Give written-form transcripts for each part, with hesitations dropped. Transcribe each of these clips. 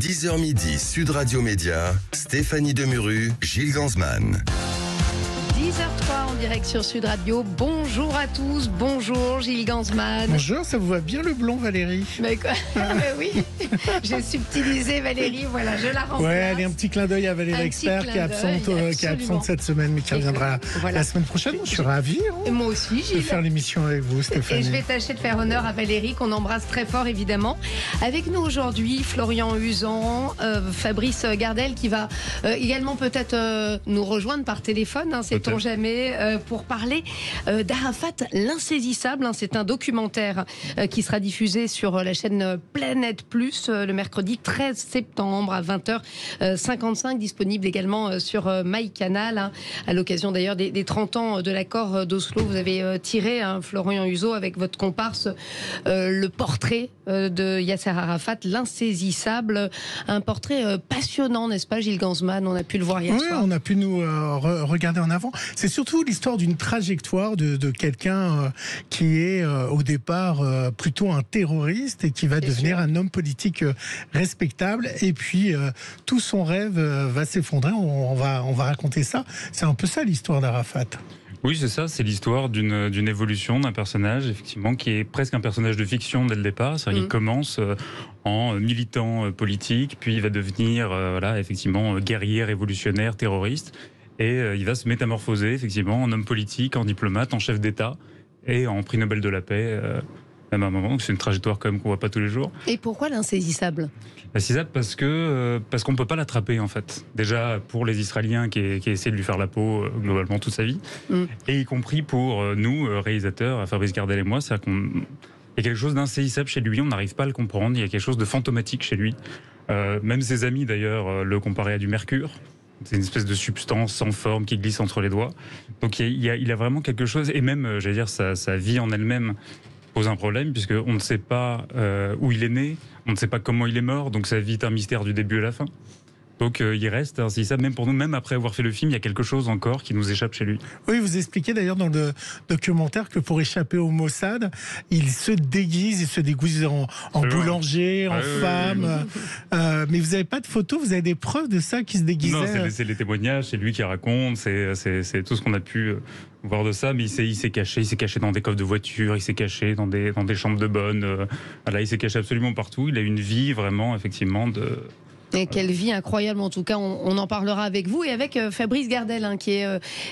10h midi, Sud Radio Média, Stéphanie Demuru, Gilles Gansman. 10h03 en direct sur Sud Radio. Bonjour à tous, bonjour Gilles Gansman. Bonjour, ça vous va bien le blond, Valérie? Mais quoi Mais oui, j'ai subtilisé Valérie, voilà, je la remplace. Ouais, allez, un petit clin d'œil à Valérie Expert qui est absente cette semaine, mais qui reviendra la semaine prochaine. Je suis ravi Et moi aussi, Gilles, de faire l'émission avec vous, Stéphanie. Et je vais tâcher de faire honneur à Valérie, qu'on embrasse très fort évidemment. Avec nous aujourd'hui, Florian Uzan, Fabrice Gardel, qui va également peut-être nous rejoindre par téléphone, sait-on jamais, pour parler d'Arafat l'insaisissable. C'est un documentaire qui sera diffusé sur la chaîne Planète Plus le mercredi 13 septembre à 20h55, disponible également sur MyCanal, à l'occasion d'ailleurs des 30 ans de l'accord d'Oslo. Vous avez tiré, Florian Uzan, avec votre comparse, le portrait de Yasser Arafat, l'insaisissable. Un portrait passionnant, n'est-ce pas, Gilles Gansman? On a pu le voir hier soir. Oui, on a pu nous regarder en avant. C'est surtout l'histoire d'une trajectoire de quelqu'un qui est au départ plutôt un terroriste et qui va devenir un homme politique respectable. Et puis tout son rêve va s'effondrer. On va raconter ça. C'est un peu ça l'histoire d'Arafat. Oui, c'est ça, c'est l'histoire d'une évolution d'un personnage, effectivement, qui est presque un personnage de fiction dès le départ. C'est-à-dire qu'il commence en militant politique, puis il va devenir, effectivement, guerrier, révolutionnaire, terroriste. Et il va se métamorphoser, effectivement, en homme politique, en diplomate, en chef d'État et en prix Nobel de la paix, même à un moment. Donc c'est une trajectoire quand même qu'on voit pas tous les jours. Et pourquoi l'insaisissable? L'insaisissable parce qu'on ne peut pas l'attraper, en fait. Déjà pour les Israéliens qui essaient de lui faire la peau globalement toute sa vie, et y compris pour nous, réalisateurs, Fabrice Gardel et moi, c'est-à-dire qu'il y a quelque chose d'insaisissable chez lui, on n'arrive pas à le comprendre, il y a quelque chose de fantomatique chez lui. Même ses amis, d'ailleurs, le comparaient à du mercure. C'est une espèce de substance sans forme qui glisse entre les doigts. Donc il a vraiment quelque chose, et même, j'allais dire, sa vie en elle-même pose un problème, puisqu'on ne sait pas où il est né, on ne sait pas comment il est mort, donc sa vie est un mystère du début à la fin. Donc il reste insaisissable, même pour nous, même après avoir fait le film, il y a quelque chose encore qui nous échappe chez lui. Oui, vous expliquez d'ailleurs dans le documentaire que pour échapper au Mossad, il se déguise en boulanger, en femme. Mais vous n'avez pas de photos, vous avez des preuves de ça qui se déguisait? Non, c'est les témoignages, c'est lui qui raconte, c'est tout ce qu'on a pu voir de ça. Mais il s'est caché dans des coffres de voitures, il s'est caché dans des chambres de bonne. Il s'est caché absolument partout. Il a une vie vraiment, effectivement, Et quelle vie incroyable, en tout cas, on en parlera avec vous et avec Fabrice Gardel, qui est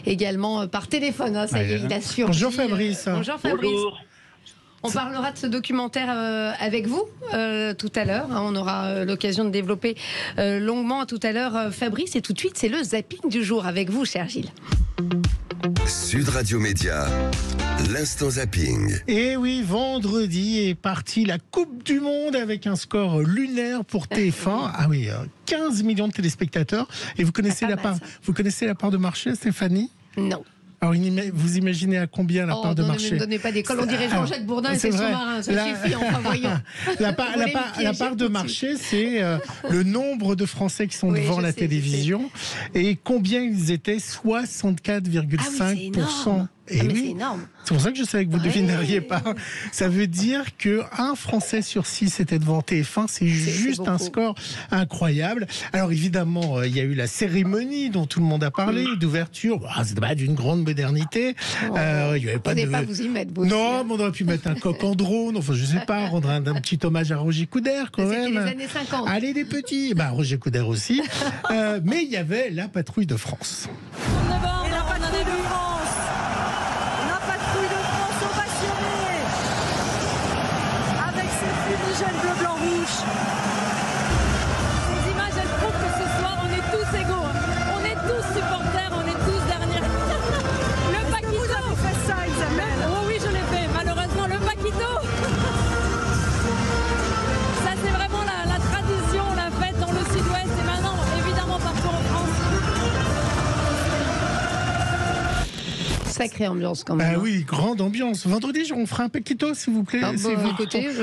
également par téléphone. Ça y est, il a surgi. Bonjour Fabrice. Bonjour Fabrice. Bonjour. On parlera de ce documentaire avec vous tout à l'heure. On aura l'occasion de développer longuement tout à l'heure, Fabrice. Et tout de suite, c'est le zapping du jour avec vous, cher Gilles. Sud Radio Média, l'instant zapping. Et oui, vendredi est partie la Coupe du Monde avec un score lunaire pour TF1. Ah oui, 15 millions de téléspectateurs. Et vous connaissez la part de marché, Stéphanie? Non. Alors, vous imaginez à combien la part de marché? Ne me donnez pas d'école, on dirait Jean-Jacques Bourdin et ses sous-marins, ça suffit, enfin voyons. La part de marché, c'est le nombre de Français qui sont devant la télévision et combien ils étaient, 64,5%. Et mais oui, c'est énorme. C'est pour ça que je savais que vous ne devineriez pas. Ça veut dire qu'un Français sur 6 était devant TF1. C'est juste un score incroyable. Alors évidemment, il y a eu la cérémonie dont tout le monde a parlé, d'ouverture. C'est d'une grande modernité. Il y avait pas pas vous y mettre, vous non, mais on aurait pu mettre un coq en drone. Enfin, je sais pas, rendre un petit hommage à Roger Coudert quand même. C'était les années 50. Allez les petits. Roger Coudert aussi. Mais il y avait la patrouille de France. Bleu, blanc, rouge. Ces images, elles prouvent que ce soir, on est tous égaux. On est tous supporters, on est tous derrière. Le Paquito. Vous avez fait ça, Isabelle? Oh oui, je l'ai fait. Malheureusement, le Paquito. Ça, c'est vraiment la tradition, la fête dans le sud-ouest et maintenant, évidemment, partout en France. Sacrée ambiance quand même. Oui, grande ambiance. Vendredi, on fera un paquito, s'il vous plaît.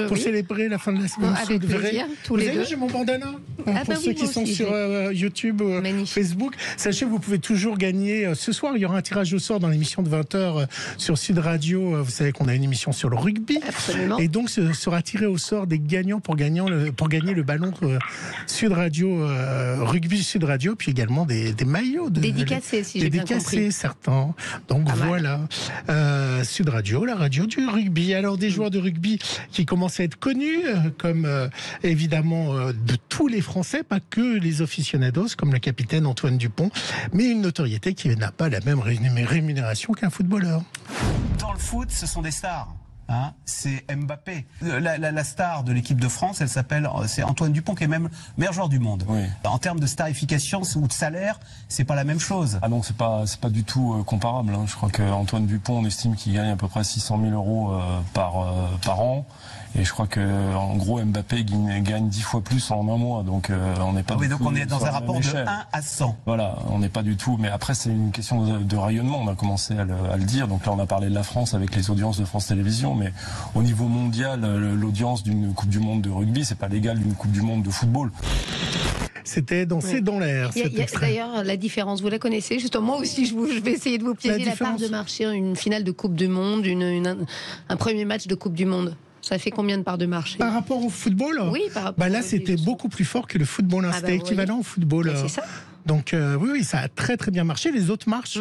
Pour célébrer la fin de la semaine. Avec plaisir, tous les deux. J'ai mon bandana. Pour ceux qui sont sur YouTube, Facebook, sachez que vous pouvez toujours gagner. Ce soir, il y aura un tirage au sort dans l'émission de 20h sur Sud Radio. Vous savez qu'on a une émission sur le rugby. Absolument. Et donc, ce sera tiré au sort des gagnants pour gagner le ballon Sud Radio, rugby Sud Radio, puis également des maillots. Dédicacés, si j'ai bien compris. Dédicacés, certains. Donc voilà. Sud Radio, la radio du rugby. Alors, des joueurs de rugby qui commencent à être connus, comme évidemment de tous les Français, pas que les aficionados, comme le capitaine Antoine Dupont, mais une notoriété qui n'a pas la même rémunération qu'un footballeur. Dans le foot, ce sont des stars. Hein, c'est Mbappé. La star de l'équipe de France, c'est Antoine Dupont, qui est même meilleur joueur du monde. Oui. En termes de starification ou de salaire, c'est pas la même chose. Ah non, c'est pas du tout comparable. Hein. Je crois qu'Antoine Dupont, on estime qu'il gagne à peu près 600 000 euros par an. Et je crois qu'en gros, Mbappé gagne 10 fois plus en un mois. Donc on n'est pas. Oui, donc on est dans un rapport de 1 à 100. Voilà, on n'est pas du tout. Mais après, c'est une question de rayonnement. On a commencé à le dire. Donc là, on a parlé de la France avec les audiences de France Télévisions. Mais au niveau mondial, l'audience d'une Coupe du Monde de rugby, c'est pas l'égal d'une Coupe du Monde de football. C'était dans C'est dans l'air. D'ailleurs, la différence, vous la connaissez. Justement, moi aussi, je vais essayer de vous piéger la part de marché. Une finale de Coupe du Monde, un premier match de Coupe du Monde. Ça fait combien de parts de marché? Par rapport au football? Oui, par rapport là, c'était beaucoup plus fort que le football. C'était équivalent au football. C'est ça. Donc oui, ça a très très bien marché. Les autres matchs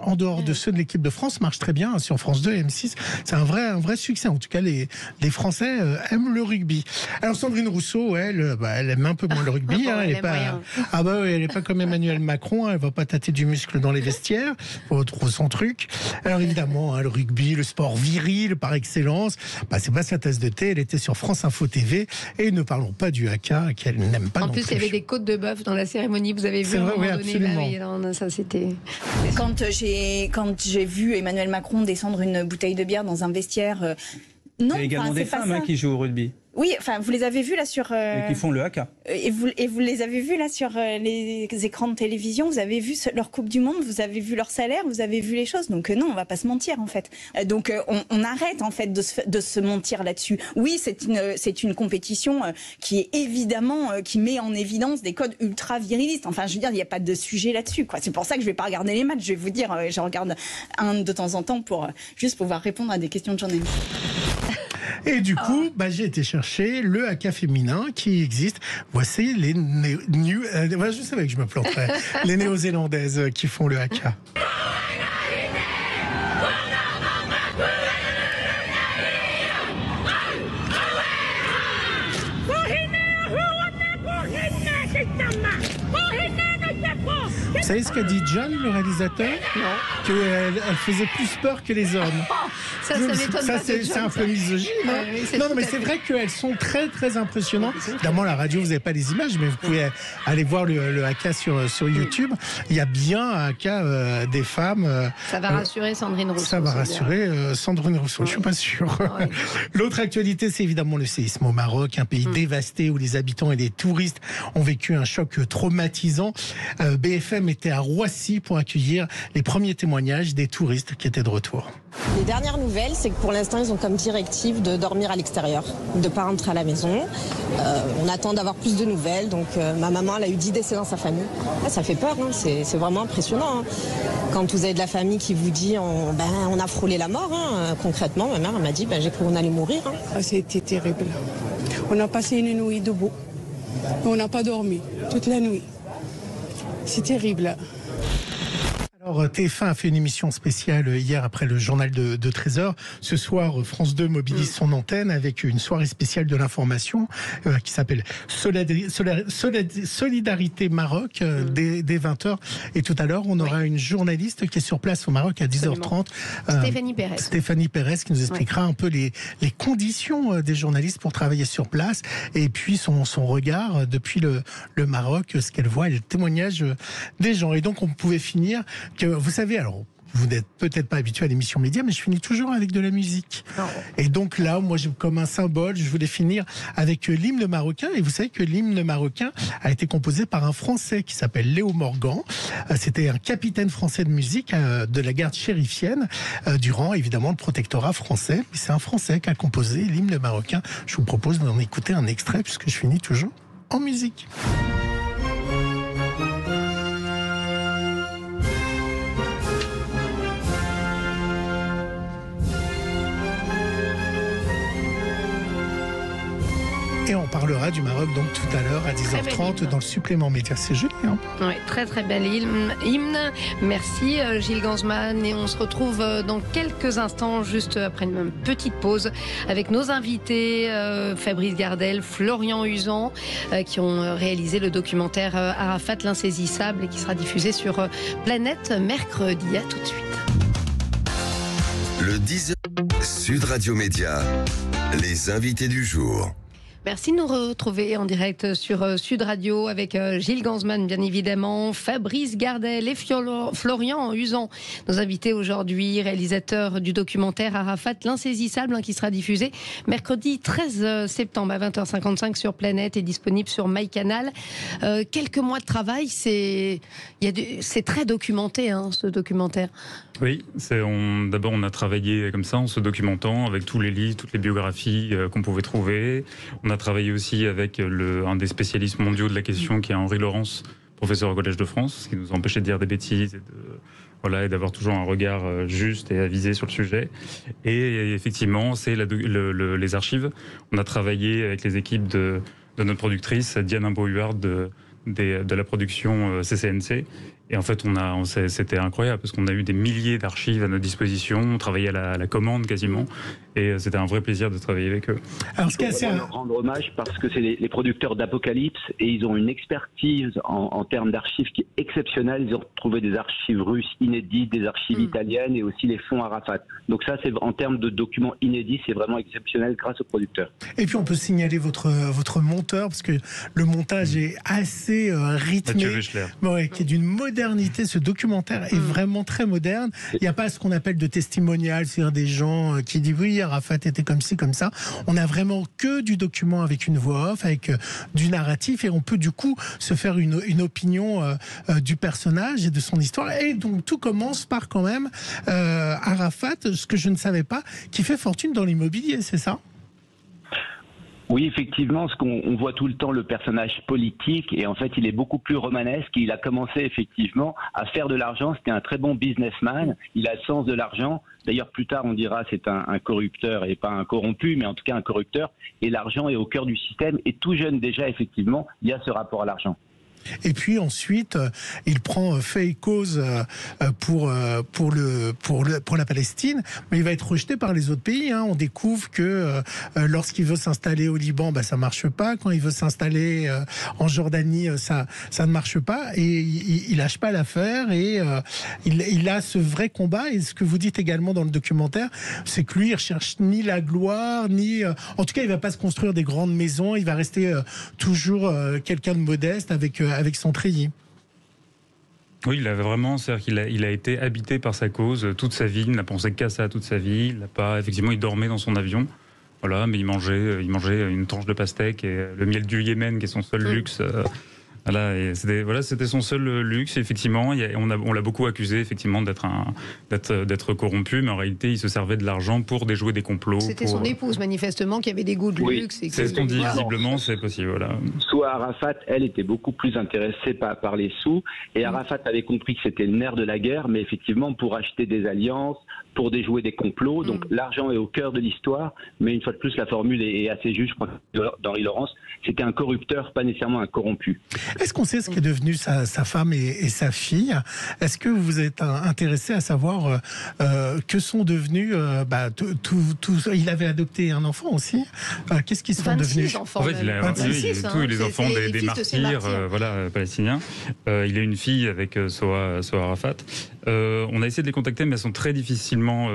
en dehors de ceux de l'équipe de France marchent très bien sur France 2 et M6. C'est un vrai succès. En tout cas, les Français aiment le rugby. Alors Sandrine Rousseau, elle aime un peu moins le rugby. Elle est pas comme Emmanuel Macron. Elle va pas tâter du muscle dans les vestiaires. Faut trouver son truc. Alors évidemment, le rugby, le sport viril par excellence. C'est pas sa tasse de thé. Elle était sur France Info TV. Et ne parlons pas du haka qu'elle n'aime pas. En plus, il y avait des côtes de bœuf dans la cérémonie, vous avez vu à un moment donné, ça c'était. Quand j'ai vu Emmanuel Macron descendre une bouteille de bière dans un vestiaire, non. Il y a également des femmes qui jouent au rugby. Oui, enfin, vous les avez vus là sur. Et qui font le haka. Et vous les avez vus là sur les écrans de télévision. Vous avez vu leur Coupe du Monde, vous avez vu leur salaire, vous avez vu les choses. Donc non, on va pas se mentir en fait. Donc on arrête en fait de se mentir là-dessus. Oui, c'est une compétition qui est évidemment qui met en évidence des codes ultra virilistes. Enfin, je veux dire, il n'y a pas de sujet là-dessus. C'est pour ça que je vais pas regarder les matchs. Je vais vous dire, je regarde un de temps en temps pour juste pouvoir répondre à des questions de journalistes. Et du coup, j'ai été chercher le haka féminin qui existe. Voici les je savais que je me planterais. Les néo-zélandaises qui font le haka. Vous savez ce qu'a dit John, le réalisateur? Non. Qu'elle faisait plus peur que les hommes. Ça m'étonne pas. C'est un peu misogyne. Non, mais c'est vrai qu'elles sont très très impressionnantes. Évidemment, la radio, vous n'avez pas les images, mais vous pouvez aller voir le haka sur YouTube. Il y a bien un haka des femmes. Ça va rassurer Sandrine Rousseau. Ça va rassurer Sandrine Rousseau, je ne suis pas sûr. Ouais. L'autre actualité, c'est évidemment le séisme au Maroc, un pays dévasté où les habitants et les touristes ont vécu un choc traumatisant. BFM était à Roissy pour accueillir les premiers témoignages des touristes qui étaient de retour. Les dernières nouvelles, c'est que pour l'instant, ils ont comme directive de dormir à l'extérieur, de ne pas rentrer à la maison. On attend d'avoir plus de nouvelles. Donc ma maman, elle a eu 10 décès dans sa famille. Ça fait peur, hein. C'est vraiment impressionnant. Hein. Quand vous avez de la famille qui vous dit on a frôlé la mort, hein. Concrètement, ma mère elle m'a dit j'ai cru qu'on allait mourir. Hein. C'était terrible. On a passé une nuit debout. On n'a pas dormi toute la nuit. C'est terrible. Alors, TF1 a fait une émission spéciale hier après le journal de 13h. Ce soir, France 2 mobilise son antenne avec une soirée spéciale de l'information qui s'appelle Solidarité Maroc dès 20h. Et tout à l'heure, on aura une journaliste qui est sur place au Maroc à 10h30. Stéphanie Pérez qui nous expliquera un peu les conditions des journalistes pour travailler sur place et puis son regard depuis le Maroc, ce qu'elle voit et le témoignage des gens. Et donc, on pouvait finir que, vous savez, alors, vous n'êtes peut-être pas habitué à l'émission Média, mais je finis toujours avec de la musique. Oh. Et donc là, moi, comme un symbole, je voulais finir avec l'hymne marocain. Et vous savez que l'hymne marocain a été composé par un Français qui s'appelle Léo Morgan. C'était un capitaine français de musique de la garde chérifienne durant, évidemment, le protectorat français. Mais c'est un Français qui a composé l'hymne marocain. Je vous propose d'en écouter un extrait puisque je finis toujours en musique. Et on parlera du Maroc donc tout à l'heure à 10h30 dans le supplément média. C'est joli, hein? Oui, très très bel hymne. Merci Gilles Gansman. Et on se retrouve dans quelques instants, juste après une petite pause, avec nos invités Fabrice Gardel, Florian Uzan, qui ont réalisé le documentaire Arafat l'insaisissable et qui sera diffusé sur Planète mercredi. À tout de suite. Le 10h Sud Radio Média, les invités du jour. Merci de nous retrouver en direct sur Sud Radio avec Gilles Gansman, bien évidemment, Fabrice Gardel et Florian Uzan, nos invités aujourd'hui, réalisateurs du documentaire Arafat l'insaisissable, qui sera diffusé mercredi 13 septembre à 20h55 sur Planète et disponible sur MyCanal. Quelques mois de travail, c'est très documenté, ce documentaire. Oui, d'abord on a travaillé comme ça en se documentant avec tous les livres, toutes les biographies qu'on pouvait trouver. On a travaillé aussi avec un des spécialistes mondiaux de la question qui est Henri Laurence, professeur au Collège de France, ce qui nous empêchait de dire des bêtises et d'avoir toujours un regard juste et avisé sur le sujet. Et effectivement, c'est les archives. On a travaillé avec les équipes de notre productrice Diane Imbeau-Huard de la production CCNC. Et en fait, c'était incroyable parce qu'on a eu des milliers d'archives à notre disposition. On travaillait à la commande quasiment. Et c'était un vrai plaisir de travailler avec eux. Alors, ce qu'il y a, leur rendre hommage parce que c'est les producteurs d'Apocalypse et ils ont une expertise en termes d'archives qui est exceptionnelle. Ils ont trouvé des archives russes inédites, des archives italiennes et aussi les fonds Arafat. Donc ça, c'est en termes de documents inédits, c'est vraiment exceptionnel grâce aux producteurs. Et puis on peut signaler votre monteur parce que le montage est assez rythmé, qui est d'une modernité. Ce documentaire est vraiment très moderne. Il n'y a pas ce qu'on appelle de testimonial, c'est-à-dire des gens qui disent oui, Arafat était comme ci, comme ça. On a vraiment que du document avec une voix off, avec du narratif, et on peut du coup se faire une opinion du personnage et de son histoire. Et donc tout commence par quand même Arafat, ce que je ne savais pas, qui fait fortune dans l'immobilier, c'est ça ? Oui, effectivement, on voit tout le temps le personnage politique et en fait, il est beaucoup plus romanesque. Il a commencé effectivement à faire de l'argent. C'était un très bon businessman. Il a le sens de l'argent. D'ailleurs, plus tard, on dira c'est un corrupteur et pas un corrompu, mais en tout cas un corrupteur. Et l'argent est au cœur du système. Et tout jeune déjà, effectivement, il y a ce rapport à l'argent. Et puis ensuite, il prend fait et cause pour la Palestine, mais il va être rejeté par les autres pays. On découvre que lorsqu'il veut s'installer au Liban, ça marche pas. Quand il veut s'installer en Jordanie, ça ne marche pas. Et il lâche pas l'affaire. Et il a ce vrai combat. Et ce que vous dites également dans le documentaire, c'est que lui, il recherche ni la gloire, ni... en tout cas, il va pas se construire des grandes maisons. Il va rester toujours quelqu'un de modeste avec son treillis. Oui, il avait vraiment, c'est-à-dire qu'il a été habité par sa cause toute sa vie. Il n'a pensé qu'à ça toute sa vie. Effectivement, il dormait dans son avion. Voilà, mais il mangeait une tranche de pastèque et le miel du Yémen, qui est son seul luxe. C'était son seul luxe. Effectivement, on l'a beaucoup accusé effectivement d'être corrompu, mais en réalité, il se servait de l'argent pour déjouer des complots. C'était son épouse manifestement qui avait des goûts de luxe. C'est ce qu'on dit visiblement, c'est possible. Voilà. Soit Arafat, elle était beaucoup plus intéressée par les sous, et Arafat avait compris que c'était le nerf de la guerre, mais effectivement pour acheter des alliances, pour déjouer des complots. Donc l'argent est au cœur de l'histoire, mais une fois de plus, la formule est assez juste. Je crois que d'Henri Laurence, c'était un corrupteur, pas nécessairement un corrompu. Est-ce qu'on sait ce qu'est devenu sa femme et sa fille ? Est-ce que vous êtes intéressé à savoir que sont devenus il avait adopté un enfant aussi. Qu'est-ce qu'ils sont devenus ? Enfants, en fait, il a tous les enfants des martyrs palestiniens. Il a une fille avec Soha Arafat. On a essayé de les contacter, mais elles sont très difficilement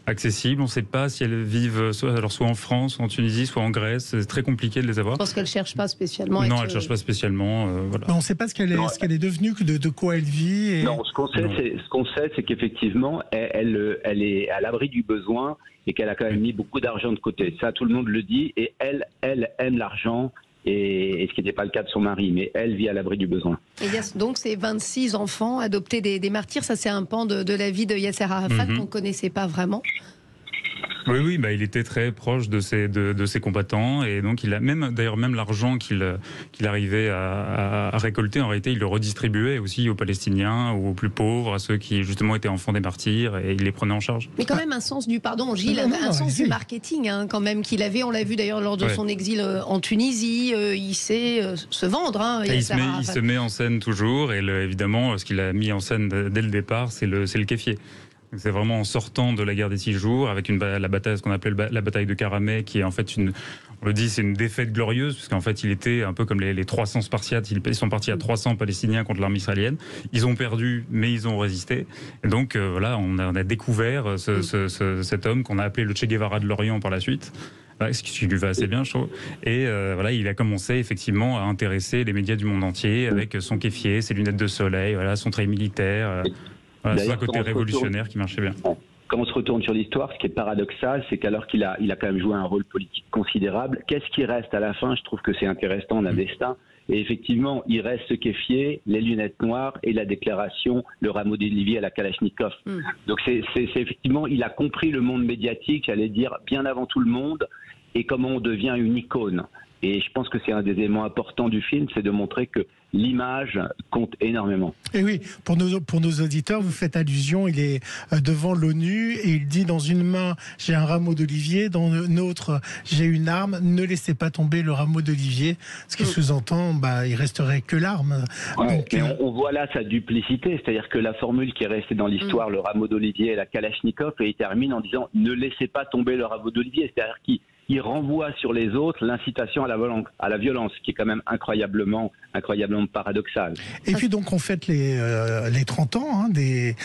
accessibles. On ne sait pas si elles vivent soit en France, soit en Tunisie, soit en Grèce. C'est très compliqué de les avoir. Je pense qu'elle ne cherche pas spécialement. Non, elle ne cherche pas spécialement. Voilà. On ne sait pas ce qu'elle est devenue, de quoi elle vit. Et... Non, ce qu'on sait, c'est qu'effectivement, elle est à l'abri du besoin et qu'elle a quand même mis beaucoup d'argent de côté. Ça, tout le monde le dit. Et elle aime l'argent. Et ce qui n'était pas le cas de son mari, mais elle vit à l'abri du besoin. Et donc ces 26 enfants adoptés des martyrs, ça c'est un pan de la vie de Yasser Arafat qu'on ne connaissait pas vraiment. Oui, il était très proche de ses combattants et donc il a même l'argent qu'il arrivait à récolter, en réalité, il le redistribuait aussi aux Palestiniens, aux plus pauvres, à ceux qui justement étaient enfants des martyrs, et il les prenait en charge. Mais quand même un sens du sens du marketing quand même qu'il avait. On l'a vu d'ailleurs lors de son exil en Tunisie. Il sait se vendre. Il se met en scène toujours et évidemment ce qu'il a mis en scène dès le départ, c'est le kéfier. C'est vraiment en sortant de la guerre des 6 jours, avec la bataille, ce qu'on appelle la bataille de Karameh, qui est en fait on le dit, c'est une défaite glorieuse, parce qu'en fait, il était un peu comme les 300 Spartiates. Ils sont partis à 300 Palestiniens contre l'armée israélienne. Ils ont perdu, mais ils ont résisté. Et donc, voilà, on a découvert cet homme qu'on a appelé le Che Guevara de l'Orient par la suite. Ce qui lui va assez bien, je trouve. Et voilà, il a commencé effectivement à intéresser les médias du monde entier avec son kéfier, ses lunettes de soleil, voilà, son trait militaire. Voilà, c'est un côté révolutionnaire qui marchait bien. Quand on se retourne sur l'histoire, ce qui est paradoxal, c'est qu'alors qu'il a quand même joué un rôle politique considérable, qu'est-ce qui reste à la fin? Je trouve que c'est intéressant, on a destin. Et effectivement, il reste ce kéfier, les lunettes noires et la déclaration, le rameau d'olivier à la Kalachnikov. Donc c'est effectivement, il a compris le monde médiatique, j'allais dire, bien avant tout le monde, et comment on devient une icône. Et je pense que c'est un des éléments importants du film, c'est de montrer que l'image compte énormément. Et oui, pour nos auditeurs, vous faites allusion, il est devant l'ONU et il dit: dans une main, j'ai un rameau d'olivier, dans une autre, j'ai une arme, ne laissez pas tomber le rameau d'olivier. Ce qui sous-entend, il resterait que l'arme. Ouais, on voit là sa duplicité, c'est-à-dire que la formule qui est restée dans l'histoire, le rameau d'olivier et la Kalachnikov, et il termine en disant: ne laissez pas tomber le rameau d'olivier, c'est-à-dire qu'il renvoie sur les autres l'incitation à la violence, qui est quand même incroyablement paradoxal. Et puis donc on fête les 30 ans des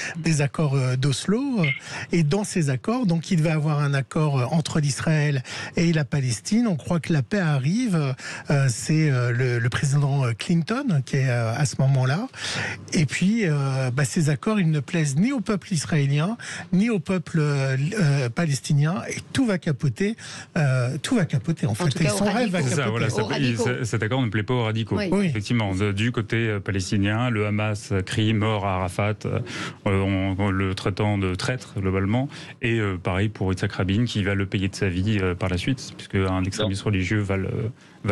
accords d'Oslo, et dans ces accords, donc il va y avoir un accord entre l'Israël et la Palestine. On croit que la paix arrive, c'est le président Clinton qui est à ce moment-là. Et puis ces accords, ils ne plaisent ni au peuple israélien, ni au peuple palestinien, et tout va capoter. En fait. Et son rêve va capoter. Cet accord ne plaît pas aux radicaux. Oui. Effectivement, du côté palestinien, le Hamas crie mort à Arafat, en le traitant de traître globalement. Et pareil pour Yitzhak Rabin, qui va le payer de sa vie par la suite, puisque un extrémiste religieux va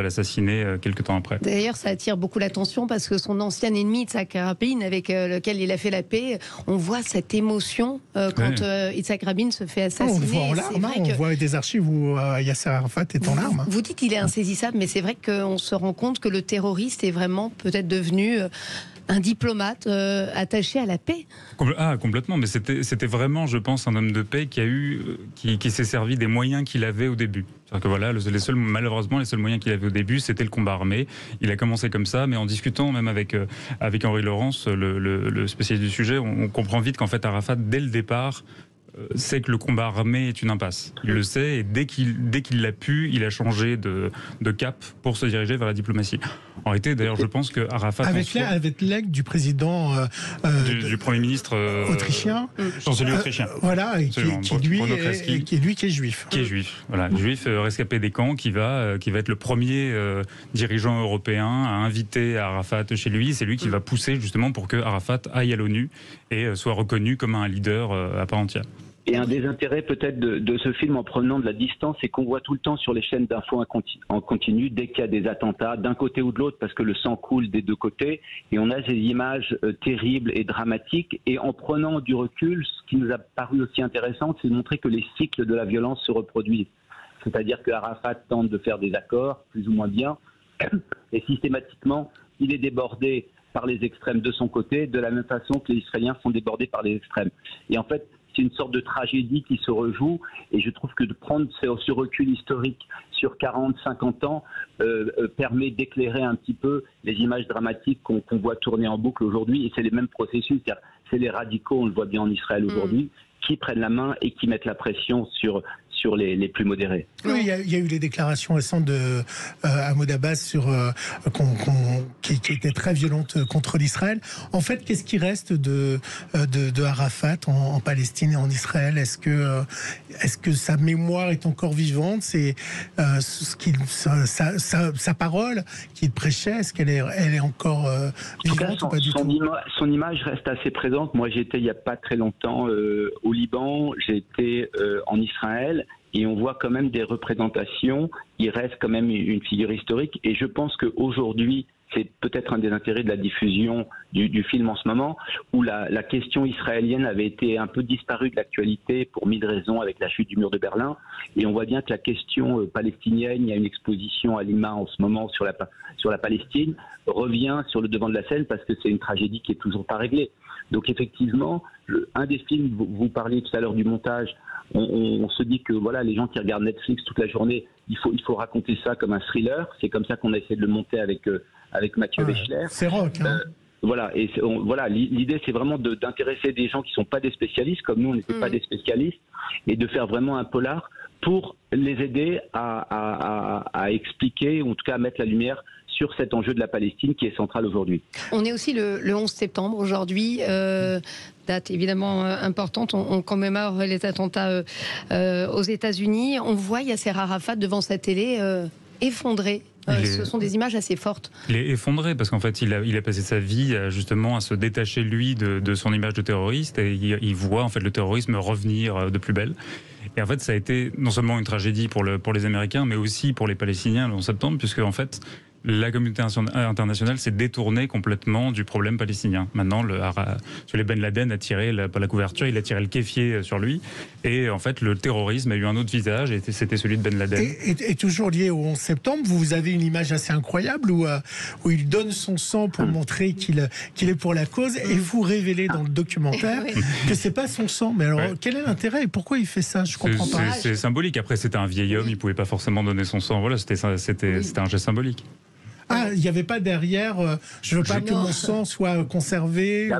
l'assassiner quelques temps après. D'ailleurs, ça attire beaucoup l'attention parce que son ancien ennemi, Yitzhak Rabin, avec lequel il a fait la paix, on voit cette émotion quand Yitzhak Rabin se fait assassiner. On le voit en larmes, on voit des archives où Yasser Arafat est en larmes. Vous dites qu'il est insaisissable, mais c'est vrai qu'on se rend compte que le terroriste est vraiment peut-être devenu un diplomate attaché à la paix. Complètement, mais c'était vraiment, je pense, un homme de paix qui s'est servi des moyens qu'il avait au début. C'est-à-dire que voilà, malheureusement, les seuls moyens qu'il avait au début, c'était le combat armé. Il a commencé comme ça, mais en discutant même avec Henri Laurence, le spécialiste du sujet, on comprend vite qu'en fait Arafat, dès le départ, sait que le combat armé est une impasse. Il le sait, et dès qu'il l'a pu, il a changé de cap pour se diriger vers la diplomatie. En réalité, d'ailleurs, je pense que Arafat... Avec l'aide du président... du Premier ministre... autrichien. Chancelier autrichien. Voilà, et qui est juif. Qui est juif, voilà. Juif rescapé des camps, qui va être le premier dirigeant européen à inviter Arafat chez lui. C'est lui qui va pousser justement pour que Arafat aille à l'ONU et soit reconnu comme un leader à part entière. Et un des intérêts peut-être de ce film, en prenant de la distance, c'est qu'on voit tout le temps sur les chaînes d'infos en continu, dès qu'il y a des attentats, d'un côté ou de l'autre, parce que le sang coule des deux côtés, et on a ces images terribles et dramatiques. Et en prenant du recul, ce qui nous a paru aussi intéressant, c'est de montrer que les cycles de la violence se reproduisent. C'est-à-dire que Arafat tente de faire des accords, plus ou moins bien, et systématiquement, il est débordé par les extrêmes de son côté, de la même façon que les Israéliens sont débordés par les extrêmes. Et en fait, c'est une sorte de tragédie qui se rejoue, et je trouve que de prendre ce recul historique sur 40, 50 ans permet d'éclairer un petit peu les images dramatiques qu'on voit tourner en boucle aujourd'hui, et c'est les mêmes processus. C'est les radicaux, on le voit bien en Israël aujourd'hui, qui prennent la main et qui mettent la pression sur les plus modérés. Oui, il y a eu les déclarations récentes de Mahmoud Abbas qui étaient très violentes contre l'Israël. En fait, qu'est-ce qui reste de Arafat en Palestine et en Israël? Est-ce que sa mémoire est encore vivante? C'est sa parole qu'il prêchait, est-ce qu'elle est encore vivante ou pas du tout? Son image reste assez présente. Moi, j'étais il n'y a pas très longtemps au Liban, j'ai été en Israël. Et on voit quand même des représentations. Il reste quand même une figure historique. Et je pense qu'aujourd'hui, c'est peut-être un des intérêts de la diffusion du film en ce moment, où la question israélienne avait été un peu disparue de l'actualité pour mille raisons avec la chute du mur de Berlin. Et on voit bien que la question palestinienne, il y a une exposition à Lima en ce moment sur la Palestine, revient sur le devant de la scène parce que c'est une tragédie qui est toujours pas réglée. Donc effectivement, un des films, vous parliez tout à l'heure du montage, on se dit que voilà, les gens qui regardent Netflix toute la journée, il faut raconter ça comme un thriller. C'est comme ça qu'on a essayé de le monter avec Mathieu Wechsler. C'est rock. Voilà, et l'idée c'est vraiment d'intéresser des gens qui sont pas des spécialistes, comme nous on n'était pas des spécialistes, et de faire vraiment un polar pour les aider à expliquer, ou en tout cas à mettre la lumière sur cet enjeu de la Palestine qui est central aujourd'hui. On est aussi le 11 septembre aujourd'hui, date évidemment importante. On commémore les attentats aux États-Unis. On voit Yasser Arafat devant sa télé effondré. Ce sont des images assez fortes. Il est effondré parce qu'en fait, il a passé sa vie justement à se détacher lui de son image de terroriste, et il voit en fait le terrorisme revenir de plus belle. Et en fait, ça a été non seulement une tragédie pour les Américains, mais aussi pour les Palestiniens le 11 septembre, puisque en fait, la communauté internationale s'est détournée complètement du problème palestinien. Maintenant, sur les Ben Laden a tiré la couverture, il a tiré le kéfier sur lui. Et en fait, le terrorisme a eu un autre visage, et c'était celui de Ben Laden. Et toujours lié au 11 septembre, vous avez une image assez incroyable où il donne son sang pour montrer qu'il est pour la cause, et vous révélez dans le documentaire que c'est pas son sang. Mais alors, quel est l'intérêt et pourquoi il fait ça? Je comprends pas. C'est symbolique. Après, c'était un vieil homme, il pouvait pas forcément donner son sang. Voilà, c'était un geste symbolique. Ah, il n'y avait pas derrière, je veux pas que mon sang soit conservé.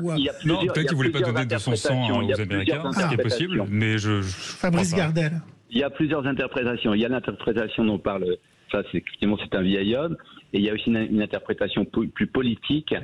Non, peut-être qu'il voulait pas donner de son sang aux Américains, ce qui est possible, mais Fabrice Gardel. Il y a plusieurs interprétations. Il y a l'interprétation dont parle, ça c'est effectivement c'est un vieil homme, et il y a aussi une interprétation plus politique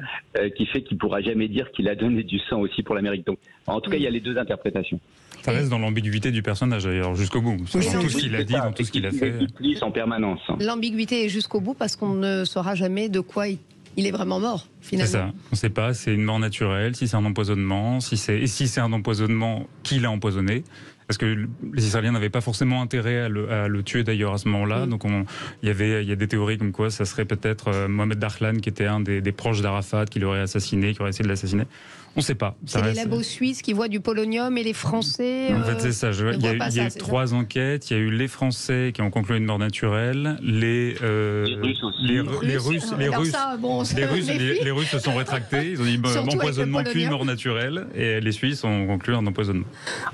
qui fait qu'il pourra jamais dire qu'il a donné du sang aussi pour l'Amérique. Donc, en tout cas, il y a les deux interprétations. Ça reste dans l'ambiguïté du personnage, d'ailleurs, jusqu'au bout. Dans tout ce qu'il a dit, dans tout ce qu'il a fait. Il glisse en permanence. L'ambiguïté est jusqu'au bout parce qu'on ne saura jamais de quoi il est vraiment mort, finalement. C'est ça. On ne sait pas, c'est une mort naturelle, si c'est un empoisonnement, si c'est un empoisonnement, qui l'a empoisonné. Parce que les Israéliens n'avaient pas forcément intérêt à le tuer d'ailleurs à ce moment-là. Donc il y a des théories comme quoi ça serait peut-être Mohamed Dahlan qui était un des proches d'Arafat qui l'aurait assassiné, qui aurait essayé de l'assassiner. On ne sait pas. C'est les labos suisses qui voient du polonium et les Français. En fait, c'est ça. Il y a eu 3 enquêtes. Il y a eu les Français qui ont conclu une mort naturelle. Les Russes se sont rétractés. Ils ont dit empoisonnement puis mort naturelle. Et les Suisses ont conclu un empoisonnement.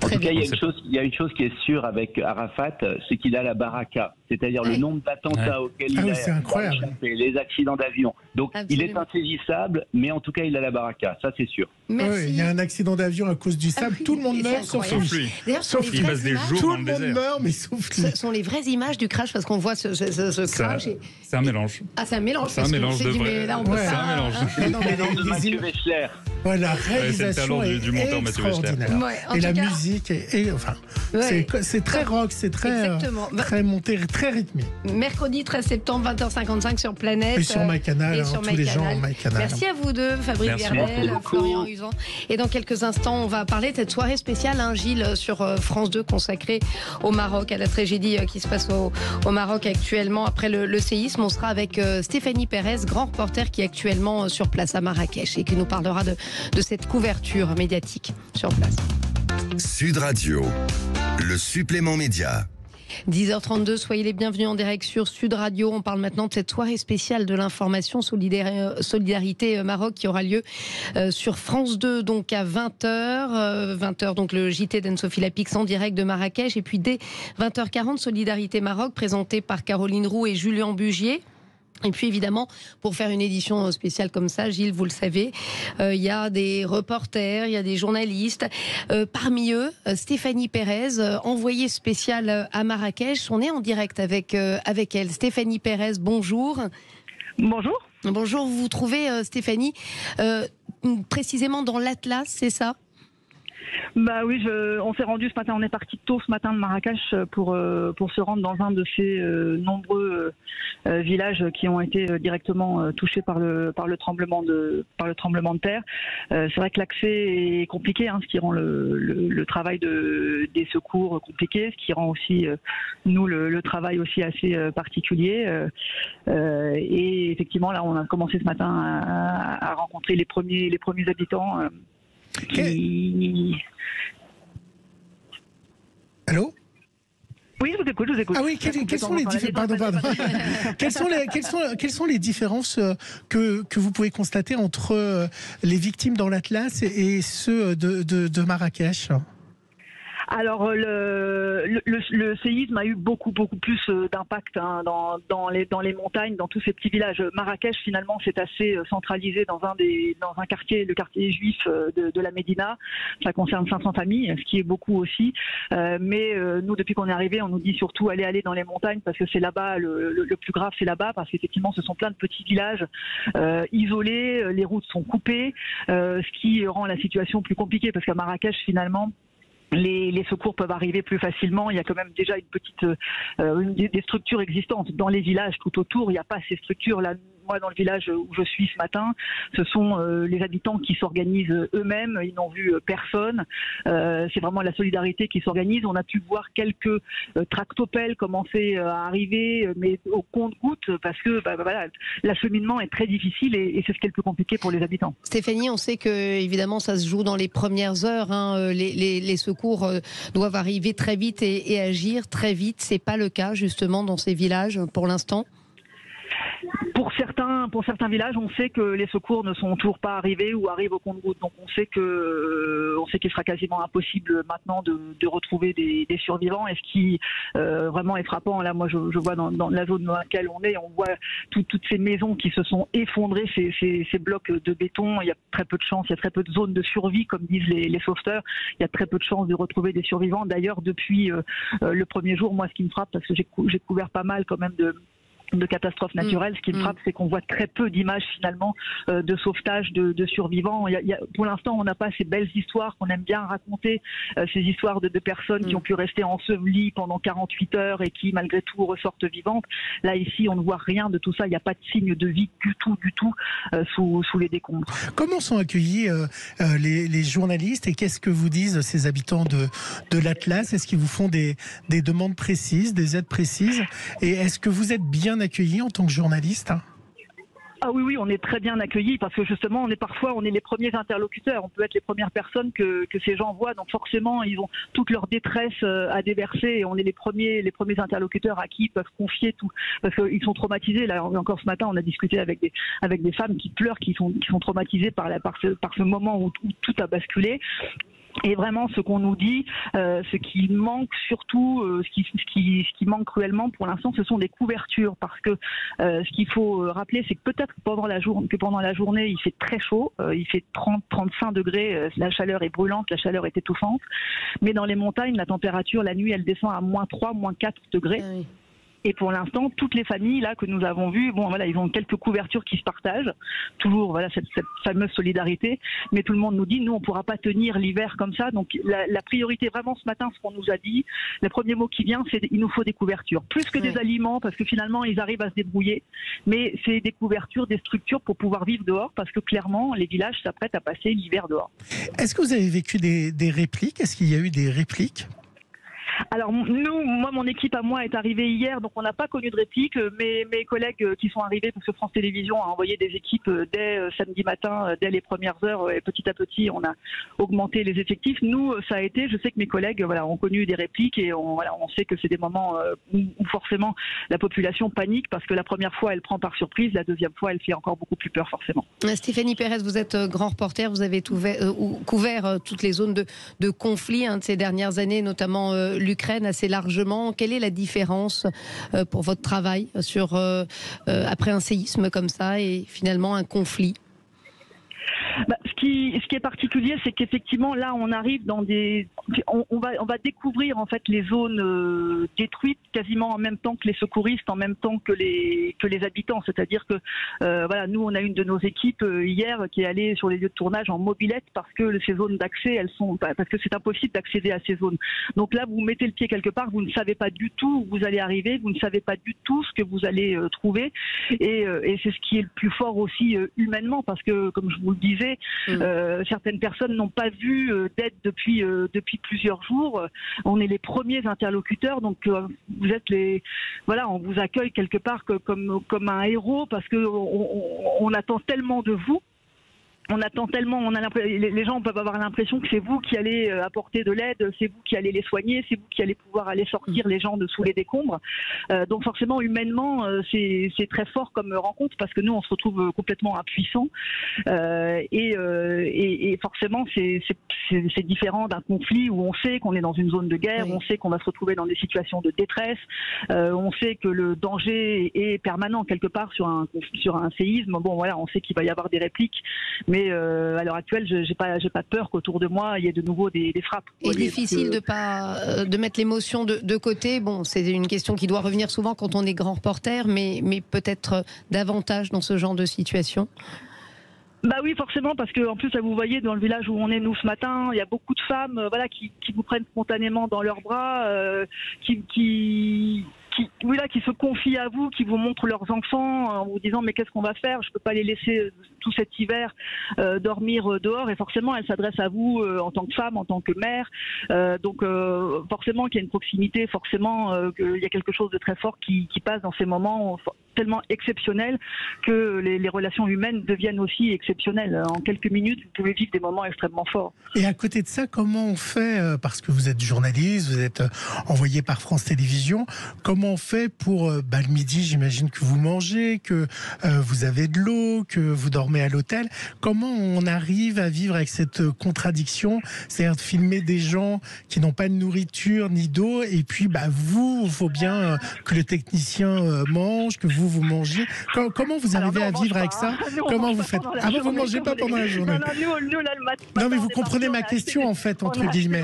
En tout cas, il y a une chose qui est sûre avec Arafat, c'est qu'il a la baraka, c'est-à-dire le nombre d'attentats auxquels il a échappé, les accidents d'avion. Donc il est insaisissable, mais en tout cas il a la baraka, ça c'est sûr. Oui, il y a un accident d'avion à cause du sable, tout le monde meurt sauf lui. Sauf lui. Il passe des jours tout dans le désert. Tout le monde meurt, mais sauf lui. Ce sont les vraies images du crash parce qu'on voit ce crash. C'est un mélange. Ah, c'est un mélange. C'est un mélange de vrai. C'est un mélange. De Mathieu Wechsler. La réalisation est extraordinaire. Et la musique c'est très rock, c'est très monté, très rythmé. Mercredi 13 septembre, 20h55 sur Planète. Et sur MyCanal, tous les gens en MyCanal. Merci à vous deux, Fabrice Gardel, Florian Uzan. Et dans quelques instants, on va parler de cette soirée spéciale, Gilles, sur France 2, consacrée au Maroc, à la tragédie qui se passe au Maroc actuellement après le séisme. On sera avec Stéphanie Pérez, grand reporter qui est actuellement sur place à Marrakech et qui nous parlera de cette couverture médiatique sur place. Sud Radio, le supplément média. 10h32, soyez les bienvenus en direct sur Sud Radio. On parle maintenant de cette soirée spéciale de l'information Solidarité Maroc qui aura lieu sur France 2 donc à 20h. 20h donc le JT d'Anne-Sophie Lapix en direct de Marrakech. Et puis dès 20h40, Solidarité Maroc présenté par Caroline Roux et Julien Bugier. Et puis évidemment, pour faire une édition spéciale comme ça, Gilles, vous le savez, il y a des reporters, il y a des journalistes. Parmi eux, Stéphanie Pérez, envoyée spéciale à Marrakech. On est en direct avec elle. Stéphanie Pérez, bonjour. Bonjour. Bonjour, vous vous trouvez, Stéphanie, précisément dans l'Atlas, c'est ça ? Bah oui, on s'est rendu ce matin, on est parti tôt ce matin de Marrakech pour se rendre dans un de ces nombreux villages qui ont été directement touchés par le tremblement de terre. C'est vrai que l'accès est compliqué, ce qui rend le travail des secours compliqué, ce qui rend aussi nous le travail aussi assez particulier. Et effectivement, là, on a commencé ce matin à rencontrer les premiers habitants. Allô ? Oui, je vous écoute. Ah oui, quelles sont les différences que vous pouvez constater entre les victimes dans l'Atlas et ceux de Marrakech ? Alors le séisme a eu beaucoup plus d'impact dans les montagnes, dans tous ces petits villages. Marrakech finalement c'est assez centralisé dans un quartier, le quartier juif de la Médina. Ça concerne 500 familles, ce qui est beaucoup aussi. Mais nous depuis qu'on est arrivé, on nous dit surtout aller dans les montagnes parce que c'est là-bas le plus grave, c'est là-bas parce qu'effectivement ce sont plein de petits villages isolés, les routes sont coupées, ce qui rend la situation plus compliquée parce qu'à Marrakech finalement les secours peuvent arriver plus facilement. Il y a quand même déjà des structures existantes dans les villages tout autour. Il n'y a pas ces structures là. Moi, dans le village où je suis ce matin, ce sont les habitants qui s'organisent eux-mêmes. Ils n'ont vu personne. C'est vraiment la solidarité qui s'organise. On a pu voir quelques tractopelles commencer à arriver, mais au compte-gouttes, parce que l'acheminement est très difficile et c'est ce qui est le plus compliqué pour les habitants. Stéphanie, on sait que évidemment ça se joue dans les premières heures. Les secours doivent arriver très vite et agir très vite. C'est pas le cas justement dans ces villages pour l'instant. Pour certains villages, on sait que les secours ne sont toujours pas arrivés ou arrivent au compte-gouttes. Donc on sait qu'il sera quasiment impossible maintenant de retrouver des survivants. Et ce qui vraiment est frappant, là, moi je vois dans la zone dans laquelle on est, on voit toutes ces maisons qui se sont effondrées, ces blocs de béton. Il y a très peu de chances, il y a très peu de zones de survie, comme disent les sauveteurs. Il y a très peu de chances de retrouver des survivants. D'ailleurs, depuis le premier jour, moi, ce qui me frappe, parce que j'ai couvert pas mal quand même de catastrophes naturelles. Ce qui me frappe, c'est qu'on voit très peu d'images finalement de sauvetage de survivants. Pour l'instant, on n'a pas ces belles histoires qu'on aime bien raconter, ces histoires de personnes qui ont pu rester ensevelies pendant 48 heures et qui malgré tout ressortent vivantes. Là ici, on ne voit rien de tout ça. Il n'y a pas de signe de vie du tout sous les décombres. Comment sont accueillis les journalistes et qu'est-ce que vous disent ces habitants de l'Atlas ? Est-ce qu'ils vous font des demandes précises, des aides précises ? Et est-ce que vous êtes bien accueillis en tant que journaliste ? Ah oui, on est très bien accueillis parce que justement, on est les premiers interlocuteurs. On peut être les premières personnes que ces gens voient. Donc forcément, ils ont toute leur détresse à déverser et on est les premiers interlocuteurs à qui ils peuvent confier tout. Parce qu'ils sont traumatisés. Là, encore ce matin, on a discuté avec des femmes qui pleurent, qui sont traumatisées par ce moment où tout a basculé. Et vraiment, ce qu'on nous dit, ce qui manque surtout, ce qui manque cruellement pour l'instant, ce sont des couvertures. Parce que ce qu'il faut rappeler, c'est que peut-être pendant la journée, il fait très chaud, il fait 30-35 degrés, la chaleur est brûlante, la chaleur est étouffante. Mais dans les montagnes, la température, la nuit, elle descend à -3, -4 degrés. Ah oui. Et pour l'instant, toutes les familles là que nous avons vues, ils ont quelques couvertures qui se partagent. Toujours cette fameuse solidarité. Mais tout le monde nous dit, nous, on ne pourra pas tenir l'hiver comme ça. Donc la priorité vraiment ce matin, ce qu'on nous a dit, le premier mot qui vient, c'est il nous faut des couvertures. Plus que des aliments, parce que finalement, ils arrivent à se débrouiller. Mais c'est des couvertures, des structures pour pouvoir vivre dehors, parce que clairement, les villages s'apprêtent à passer l'hiver dehors. Est-ce que vous avez vécu des répliques ? Est-ce qu'il y a eu des répliques ? Alors mon équipe à moi est arrivée hier, donc on n'a pas connu de réplique. Mes collègues qui sont arrivés, parce que France Télévisions a envoyé des équipes dès samedi matin, dès les premières heures, et petit à petit on a augmenté les effectifs. Nous, ça a été, je sais que mes collègues ont connu des répliques et on sait que c'est des moments où forcément la population panique parce que la première fois elle prend par surprise, la deuxième fois elle fait encore beaucoup plus peur forcément. Stéphanie Pérez, vous êtes grand reporter, vous avez couvert toutes les zones de conflit de ces dernières années, notamment l'Ukraine assez largement. Quelle est la différence pour votre travail après un séisme comme ça et finalement un conflit ? Ce qui est particulier, c'est qu'effectivement là on arrive dans on va découvrir en fait les zones détruites quasiment en même temps que les secouristes, en même temps que les habitants. C'est-à-dire que voilà, nous on a une de nos équipes hier qui est allée sur les lieux de tournage en mobilette parce que ces zones d'accès parce que c'est impossible d'accéder à ces zones. Donc là vous mettez le pied quelque part, vous ne savez pas du tout où vous allez arriver, vous ne savez pas du tout ce que vous allez trouver et c'est ce qui est le plus fort aussi humainement parce que comme je vous le disais, certaines personnes n'ont pas vu d'aide depuis plusieurs jours. On est les premiers interlocuteurs, donc vous êtes on vous accueille quelque part comme un héros parce que on attend tellement de vous. On attend tellement, les gens peuvent avoir l'impression que c'est vous qui allez apporter de l'aide, c'est vous qui allez les soigner, c'est vous qui allez pouvoir aller sortir les gens de sous les décombres. Donc forcément, humainement, c'est très fort comme rencontre parce que nous, on se retrouve complètement impuissants. Et forcément, c'est différent d'un conflit où on sait qu'on est dans une zone de guerre, on sait qu'on va se retrouver dans des situations de détresse, on sait que le danger est permanent quelque part sur un séisme. Bon, voilà, on sait qu'il va y avoir des répliques, mais à l'heure actuelle, j'ai pas peur qu'autour de moi il y ait de nouveau des frappes. Et difficile de mettre l'émotion de côté. Bon, c'est une question qui doit revenir souvent quand on est grand reporter, mais peut-être davantage dans ce genre de situation. Bah oui, forcément, parce que en plus, vous voyez, dans le village où on est nous ce matin, il y a beaucoup de femmes, qui vous prennent spontanément dans leurs bras, qui se confient à vous, qui vous montrent leurs enfants en vous disant mais qu'est-ce qu'on va faire ? Je peux pas les laisser tout cet hiver dormir dehors. Et forcément, elles s'adressent à vous en tant que femme, en tant que mère. Donc forcément qu'il y a une proximité, forcément qu'il y a quelque chose de très fort qui passe dans ces moments tellement exceptionnels que les relations humaines deviennent aussi exceptionnelles. En quelques minutes, vous pouvez vivre des moments extrêmement forts. Et à côté de ça, comment on fait, parce que vous êtes journaliste, vous êtes envoyé par France Télévisions, comment on fait pour le midi, j'imagine que vous mangez, que vous avez de l'eau, que vous dormez à l'hôtel. Comment on arrive à vivre avec cette contradiction, c'est-à-dire de filmer des gens qui n'ont pas de nourriture ni d'eau, et puis il faut bien que le technicien mange, que vous mangez. Comment vous arrivez à vivre avec ça ? Comment vous faites ? Ah bon, vous ne mangez pas pendant la journée ? Non, là, le matin. Non, mais vous comprenez ma question, en fait, entre guillemets.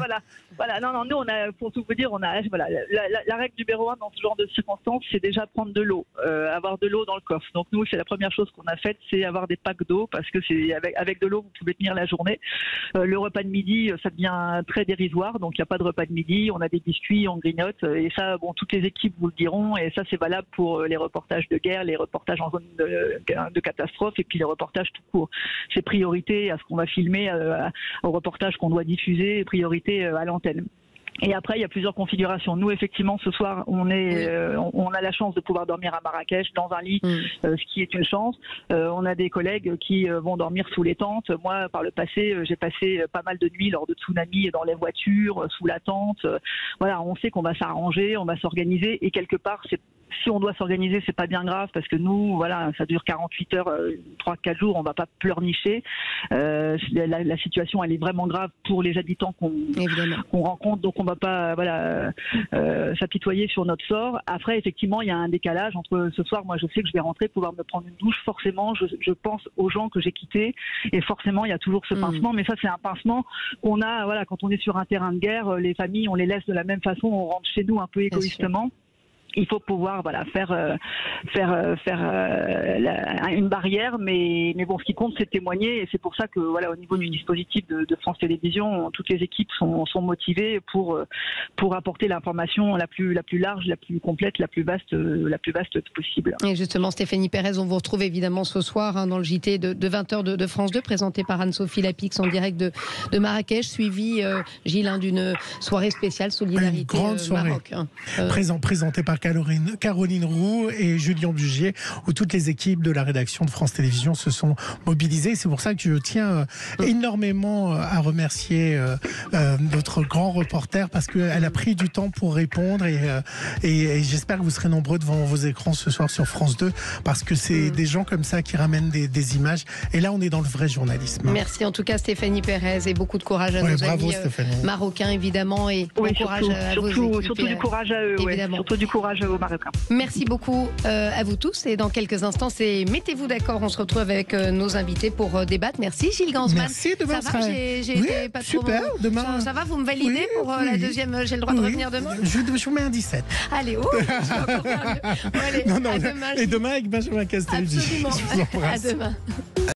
Voilà, non, nous, pour tout vous dire, la règle numéro 1 dans ce genre de circonstances, c'est déjà prendre de l'eau, avoir de l'eau dans le coffre. Donc nous, c'est la première chose qu'on a faite, c'est avoir des packs d'eau, parce que c'est avec de l'eau, vous pouvez tenir la journée. Le repas de midi, ça devient très dérisoire, donc il n'y a pas de repas de midi, on a des biscuits, on grignote, et ça, toutes les équipes vous le diront, et ça, c'est valable pour les reportages de guerre, les reportages en zone de catastrophe, et puis les reportages tout court. C'est priorité à ce qu'on va filmer, au reportage qu'on doit diffuser, priorité à l'antenne. Et après, il y a plusieurs configurations. Nous, effectivement, ce soir, on a la chance de pouvoir dormir à Marrakech dans un lit, ce qui est une chance. On a des collègues qui vont dormir sous les tentes. Moi, par le passé, j'ai passé pas mal de nuits lors de tsunamis dans les voitures, sous la tente. Voilà, on sait qu'on va s'arranger, on va s'organiser, et quelque part, si on doit s'organiser, c'est pas bien grave parce que nous, voilà, ça dure 48 heures, 3-4 jours, on va pas pleurnicher. La situation, elle est vraiment grave pour les habitants qu'on rencontre, donc on va pas, s'apitoyer sur notre sort. Après, effectivement, il y a un décalage entre ce soir, moi, je sais que je vais rentrer, pouvoir me prendre une douche. Forcément, je pense aux gens que j'ai quittés, et forcément, il y a toujours ce pincement. Mais ça, c'est un pincement qu'on a, voilà, quand on est sur un terrain de guerre, les familles, on les laisse de la même façon, on rentre chez nous un peu égoïstement. Il faut pouvoir faire une barrière, mais bon, ce qui compte, c'est témoigner, et c'est pour ça que au niveau du dispositif de France Télévisions, toutes les équipes sont motivées pour apporter l'information la plus large, la plus complète, la plus vaste possible. Et justement, Stéphanie Pérez, on vous retrouve évidemment ce soir dans le JT de 20h de France 2, présenté par Anne-Sophie Lapix en direct de Marrakech, suivi, Gilles, d'une soirée spéciale Solidarité grande soirée. Maroc. Présentée par Caroline Roux et Julien Bugier, où toutes les équipes de la rédaction de France Télévisions se sont mobilisées. C'est pour ça que je tiens énormément à remercier notre grand reporter, parce qu'elle a pris du temps pour répondre, et j'espère que vous serez nombreux devant vos écrans ce soir sur France 2, parce que c'est des gens comme ça qui ramènent des images, et là on est dans le vrai journalisme. Merci en tout cas Stéphanie Pérez, et beaucoup de courage à nos amis marocains évidemment, et bon courage à vos équipes. Surtout du courage à eux, surtout du courage aux Marocains. Merci beaucoup à vous tous, et dans quelques instants c'est Mettez-vous d'accord, on se retrouve avec nos invités pour débattre. Merci Gilles Gansman. Merci, demain ça va, j'ai été pas super, trop... demain... Ça va, vous me validez pour la deuxième, j'ai le droit de revenir demain? Je vous mets un 17. Allez, allez, non, à demain. Et demain avec Benjamin Castaldi. Absolument, à demain.